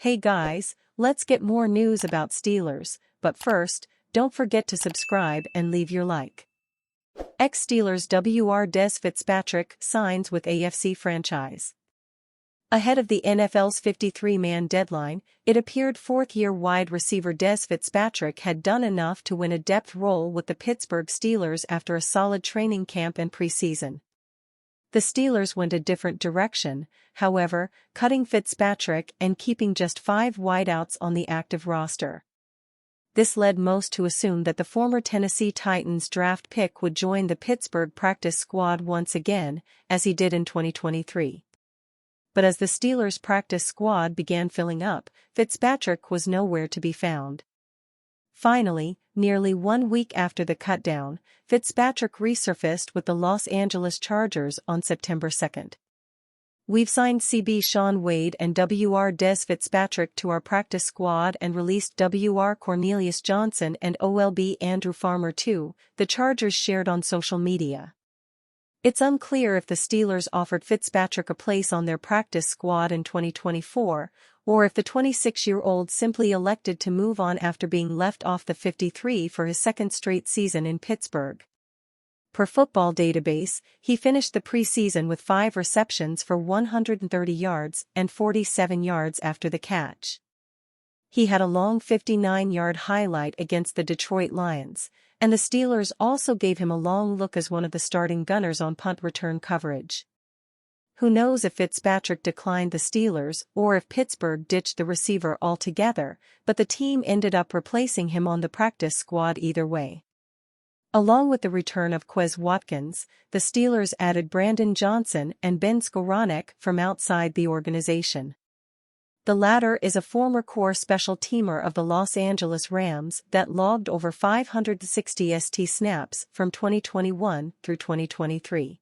Hey guys, let's get more news about Steelers, but first, don't forget to subscribe and leave your like. Ex-Steelers Wr. Des Fitzpatrick signs with AFC franchise. Ahead of the NFL's 53-man deadline, it appeared fourth-year wide receiver Des Fitzpatrick had done enough to win a depth role with the Pittsburgh Steelers after a solid training camp and preseason. The Steelers went a different direction, however, cutting Fitzpatrick and keeping just 5 wideouts on the active roster. This led most to assume that the former Tennessee Titans draft pick would join the Pittsburgh practice squad once again, as he did in 2023. But as the Steelers' practice squad began filling up, Fitzpatrick was nowhere to be found. Finally, nearly 1 week after the cutdown, Fitzpatrick resurfaced with the Los Angeles Chargers on September 2. "We've signed CB Sean Wade and Wr. Des Fitzpatrick to our practice squad and released Wr. Cornelius Johnson and OLB Andrew Farmer too," the Chargers shared on social media. It's unclear if the Steelers offered Fitzpatrick a place on their practice squad in 2024, or if the 26-year-old simply elected to move on after being left off the 53 for his second straight season in Pittsburgh. Per Football Database, he finished the preseason with 5 receptions for 130 yards and 47 yards after the catch. He had a long 59-yard highlight against the Detroit Lions, and the Steelers also gave him a long look as one of the starting gunners on punt return coverage. Who knows if Fitzpatrick declined the Steelers or if Pittsburgh ditched the receiver altogether, but the team ended up replacing him on the practice squad either way. Along with the return of Quez Watkins, the Steelers added Brandon Johnson and Ben Skowronek from outside the organization. The latter is a former core special teamer of the Los Angeles Rams that logged over 560 ST snaps from 2021 through 2023.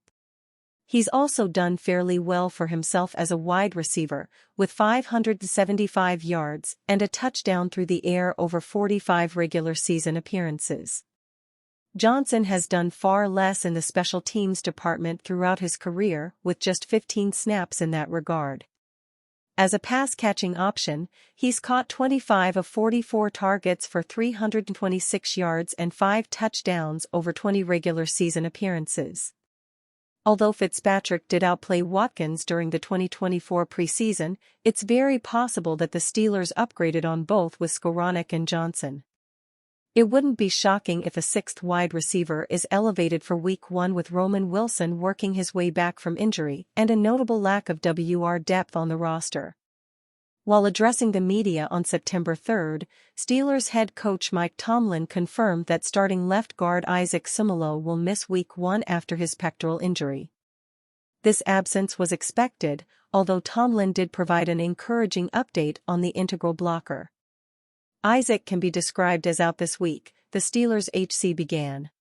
He's also done fairly well for himself as a wide receiver, with 575 yards and a touchdown through the air over 45 regular season appearances. Johnson has done far less in the special teams department throughout his career, with just 15 snaps in that regard. As a pass-catching option, he's caught 25 of 44 targets for 326 yards and 5 touchdowns over 20 regular season appearances. Although Fitzpatrick did outplay Watkins during the 2024 preseason, it's very possible that the Steelers upgraded on both with Skowronek and Johnson. It wouldn't be shocking if a 6th wide receiver is elevated for Week 1 with Roman Wilson working his way back from injury and a notable lack of WR depth on the roster. While addressing the media on September 3, Steelers head coach Mike Tomlin confirmed that starting left guard Isaac Seumalo will miss Week 1 after his pectoral injury. This absence was expected, although Tomlin did provide an encouraging update on the integral blocker. "Isaac can be described as out this week," the Steelers HC began.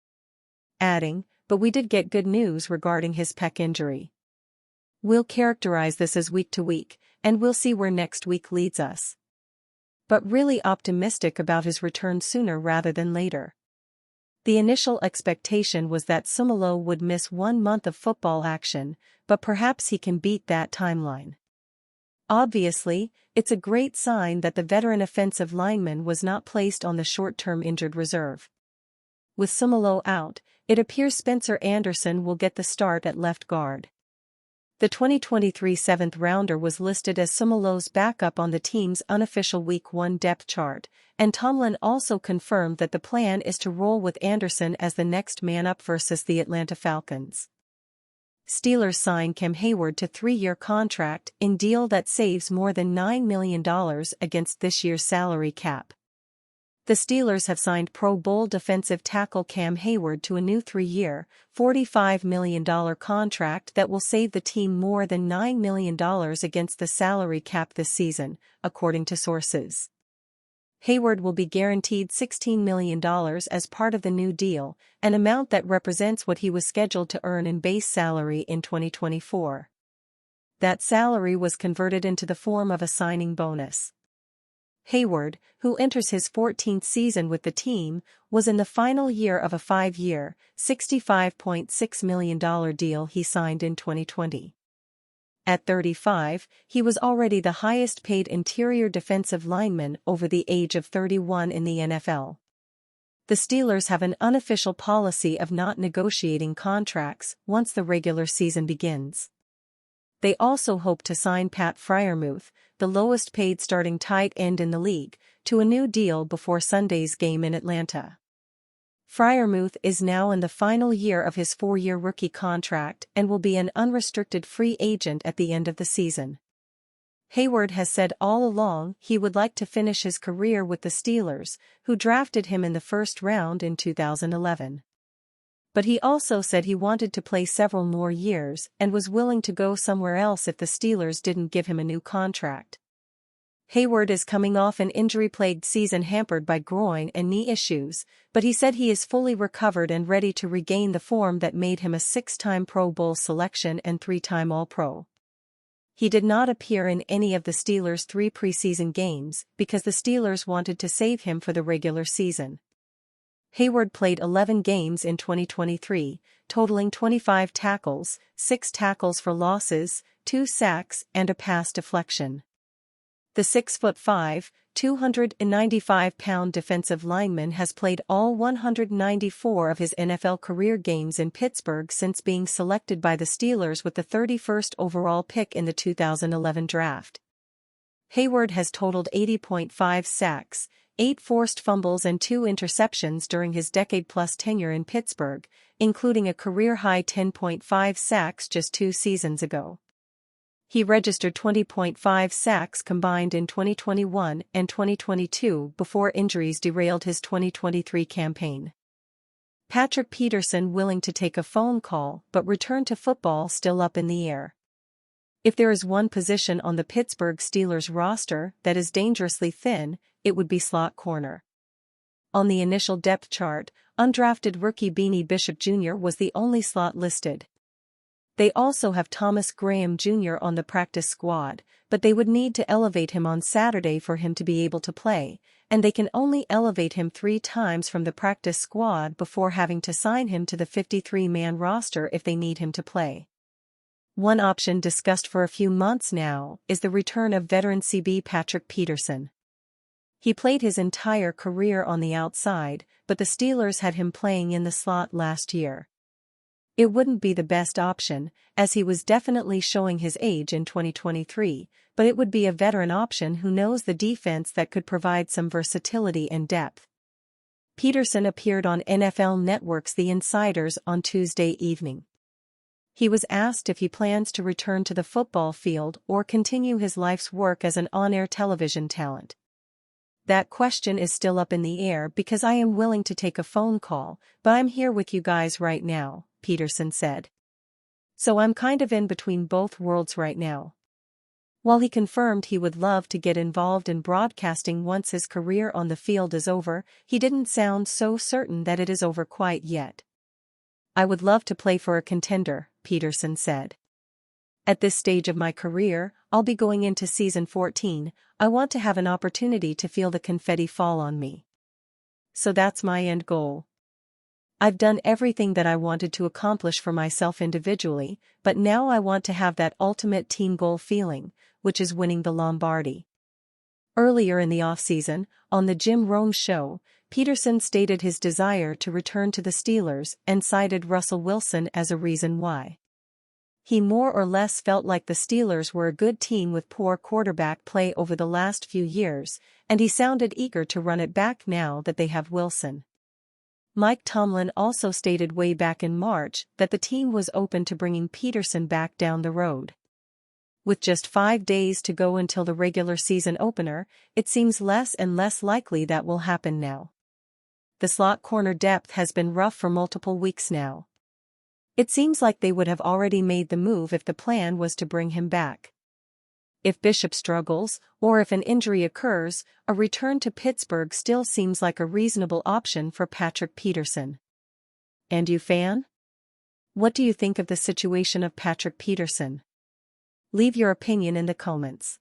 Adding, "But we did get good news regarding his pec injury. We'll characterize this as week to week, and we'll see where next week leads us. But really optimistic about his return sooner rather than later." The initial expectation was that Seumalo would miss 1 month of football action, but perhaps he can beat that timeline. Obviously, it's a great sign that the veteran offensive lineman was not placed on the short-term injured reserve. With Seumalo out, it appears Spencer Anderson will get the start at left guard. The 2023 7th-rounder was listed as Seumalo's backup on the team's unofficial Week 1 depth chart, and Tomlin also confirmed that the plan is to roll with Anderson as the next man up versus the Atlanta Falcons. Steelers sign Cam Hayward to 3-year contract in deal that saves more than $9 million against this year's salary cap. The Steelers have signed Pro Bowl defensive tackle Cam Hayward to a new 3-year, $45 million contract that will save the team more than $9 million against the salary cap this season, according to sources. Hayward will be guaranteed $16 million as part of the new deal, an amount that represents what he was scheduled to earn in base salary in 2024. That salary was converted into the form of a signing bonus. Hayward, who enters his 14th season with the team, was in the final year of a 5-year, $65.6 million deal he signed in 2020. At 35, he was already the highest-paid interior defensive lineman over the age of 31 in the NFL. The Steelers have an unofficial policy of not negotiating contracts once the regular season begins. They also hope to sign Pat Freiermuth, the lowest-paid starting tight end in the league, to a new deal before Sunday's game in Atlanta. Freiermuth is now in the final year of his 4-year rookie contract and will be an unrestricted free agent at the end of the season. Hayward has said all along he would like to finish his career with the Steelers, who drafted him in the first round in 2011. But he also said he wanted to play several more years and was willing to go somewhere else if the Steelers didn't give him a new contract. Hayward is coming off an injury-plagued season hampered by groin and knee issues, but he said he is fully recovered and ready to regain the form that made him a 6-time Pro Bowl selection and 3-time All-Pro. He did not appear in any of the Steelers' 3 preseason games because the Steelers wanted to save him for the regular season. Hayward played 11 games in 2023, totaling 25 tackles, 6 tackles for losses, 2 sacks, and a pass deflection. The 6'5", 295-pound defensive lineman has played all 194 of his NFL career games in Pittsburgh since being selected by the Steelers with the 31st overall pick in the 2011 draft. Hayward has totaled 80.5 sacks, 8 forced fumbles and 2 interceptions during his decade-plus tenure in Pittsburgh, including a career-high 10.5 sacks just 2 seasons ago. He registered 20.5 sacks combined in 2021 and 2022 before injuries derailed his 2023 campaign. Patrick Peterson willing to take a phone call but return to football still up in the air. If there is one position on the Pittsburgh Steelers roster that is dangerously thin, it would be slot corner. On the initial depth chart, undrafted rookie Beanie Bishop Jr. was the only slot listed. They also have Thomas Graham Jr. on the practice squad, but they would need to elevate him on Saturday for him to be able to play, and they can only elevate him 3 times from the practice squad before having to sign him to the 53-man roster if they need him to play. One option discussed for a few months now is the return of veteran CB Patrick Peterson. He played his entire career on the outside, but the Steelers had him playing in the slot last year. It wouldn't be the best option, as he was definitely showing his age in 2023, but it would be a veteran option who knows the defense that could provide some versatility and depth. Peterson appeared on NFL Network's The Insiders on Tuesday evening. He was asked if he plans to return to the football field or continue his life's work as an on-air television talent. That question is still up in the air because I am willing to take a phone call, but I'm here with you guys right now, Peterson said. So I'm kind of in between both worlds right now. While he confirmed he would love to get involved in broadcasting once his career on the field is over, he didn't sound so certain that it is over quite yet. I would love to play for a contender, Peterson said. At this stage of my career, I'll be going into season 14, I want to have an opportunity to feel the confetti fall on me. So that's my end goal. I've done everything that I wanted to accomplish for myself individually, but now I want to have that ultimate team goal feeling, which is winning the Lombardi. Earlier in the offseason, on the Jim Rome Show, Peterson stated his desire to return to the Steelers and cited Russell Wilson as a reason why. He more or less felt like the Steelers were a good team with poor quarterback play over the last few years, and he sounded eager to run it back now that they have Wilson. Mike Tomlin also stated way back in March that the team was open to bringing Peterson back down the road. With just 5 days to go until the regular season opener, it seems less and less likely that will happen now. The slot corner depth has been rough for multiple weeks now. It seems like they would have already made the move if the plan was to bring him back. If Bishop struggles, or if an injury occurs, a return to Pittsburgh still seems like a reasonable option for Patrick Peterson. And you, fan? What do you think of the situation of Patrick Peterson? Leave your opinion in the comments.